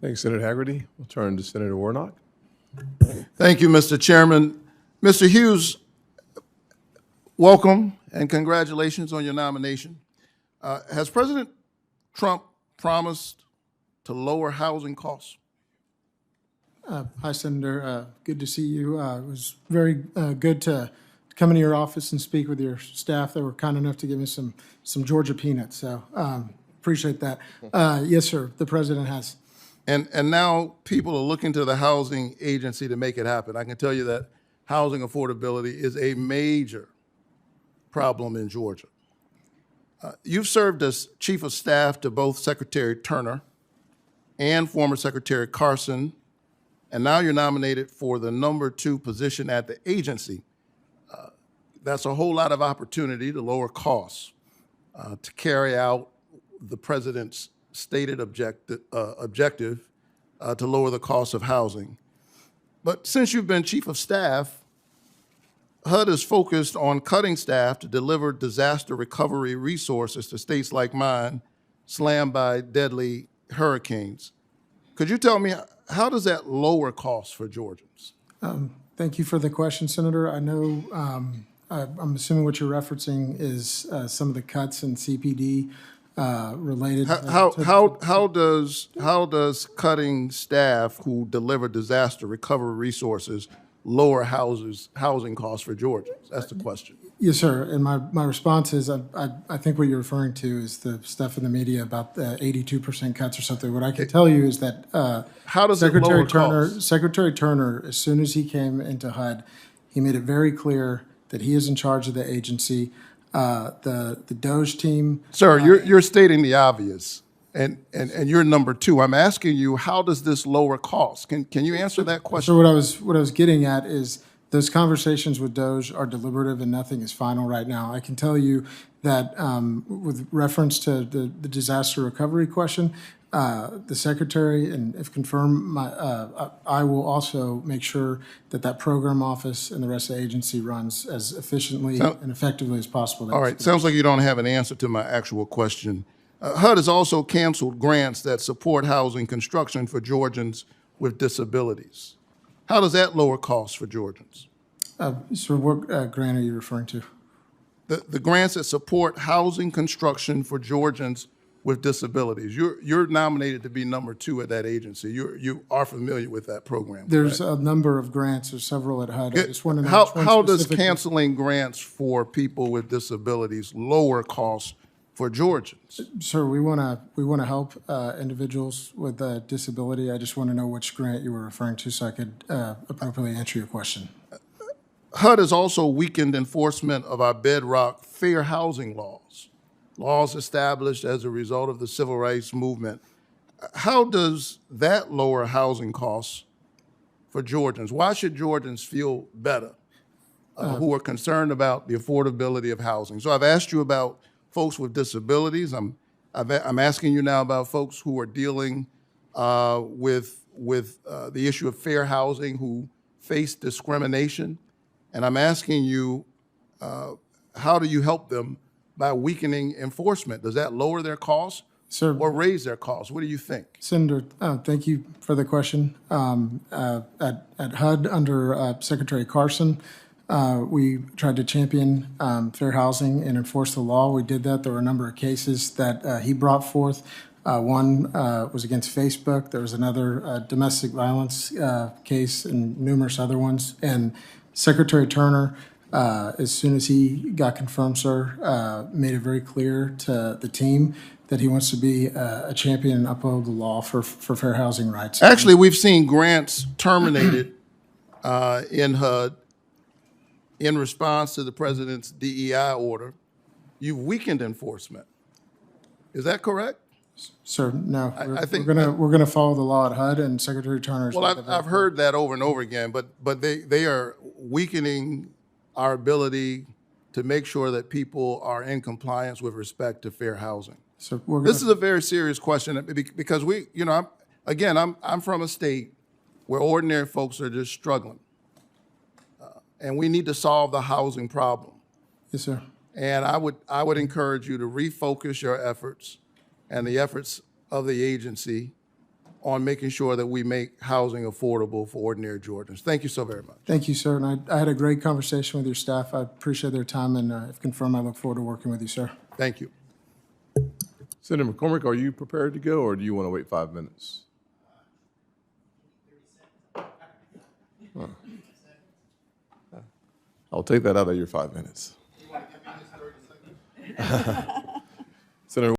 Thanks, Senator Haggerty. We'll turn to Senator Warnock. Thank you, Mr. Chairman. Mr. Hughes, welcome and congratulations on your nomination. Has President Trump promised to lower housing costs? Hi, Senator. Good to see you. It was very good to come into your office and speak with your staff. They were kind enough to give me some Georgia peanuts, so appreciate that. Yes, sir, the president has. And now people are looking to the housing agency to make it happen. I can tell you that housing affordability is a major problem in Georgia. You've served as chief of staff to both Secretary Turner and former Secretary Carson, and now you're nominated for the #2 position at the agency. That's a whole lot of opportunity to lower costs, to carry out the president's stated objective to lower the cost of housing. But since you've been chief of staff, HUD is focused on cutting staff to deliver disaster recovery resources to states like mine slammed by deadly hurricanes. Could you tell me, how does that lower costs for Georgians? Thank you for the question, Senator. I know I'm assuming what you're referencing is some of the cuts in CPD related. How does cutting staff who deliver disaster recovery resources lower housing costs for Georgians? That's the question. Yes, sir. And my response is I think what you're referring to is the stuff in the media about the 82% cuts or something. What I can tell you is that how does Secretary Turner, as soon as he came into HUD, he made it very clear that he is in charge of the agency. The Doge team. Sir, you're stating the obvious, and you're #2. I'm asking you, how does this lower costs? Can you answer that question? So what I was getting at is those conversations with Doge are deliberative and nothing is final right now. I can tell you that with reference to the disaster recovery question, the secretary, and if confirmed, I will also make sure that program office and the rest of the agency runs as efficiently and effectively as possible. All right, sounds like you don't have an answer to my actual question. HUD has also canceled grants that support housing construction for Georgians with disabilities. How does that lower costs for Georgians? So what grant are you referring to? The grants that support housing construction for Georgians with disabilities. You're nominated to be #2 at that agency. You are familiar with that program. There's a number of grants. There's several at HUD. I just want to know how does canceling grants for people with disabilities lower costs for Georgians? Sir, we want to help individuals with a disability. I just want to know which grant you were referring to so I could appropriately answer your question. HUD has also weakened enforcement of our bedrock fair housing laws established as a result of the civil rights movement. How does that lower housing costs for Georgians? Why should Georgians feel better who are concerned about the affordability of housing? So I've asked you about folks with disabilities. I'm asking you now about folks who are dealing with the issue of fair housing, who face discrimination. And I'm asking you, how do you help them by weakening enforcement? Does that lower their costs or raise their costs? What do you think? Senator, thank you for the question. At HUD under Secretary Carson, we tried to champion fair housing and enforce the law. We did that. There were a number of cases that he brought forth. One was against Facebook. There was another domestic violence case and numerous other ones. And Secretary Turner, as soon as he got confirmed, sir, made it very clear to the team that he wants to be a champion and uphold the law for fair housing rights. Actually, we've seen grants terminated in HUD in response to the president's DEI order. You've weakened enforcement. Is that correct? Sir, no. We're gonna follow the law at HUD, and Secretary Turner's. Well, I've heard that over and over again, but they are weakening our ability to make sure that people are in compliance with respect to fair housing. So this is a very serious question because I'm from a state where ordinary folks are just struggling, and we need to solve the housing problem. Yes, sir. And I would encourage you to refocus your efforts and the efforts of the agency on making sure that we make housing affordable for ordinary Georgians. Thank you so very much. Thank you, sir. And I had a great conversation with your staff. I appreciate their time, and if confirmed, I look forward to working with you, sir. Thank you. Senator McCormick, are you prepared to go, or do you want to wait 5 minutes? Huh. I'll take that out of your 5 minutes. Senator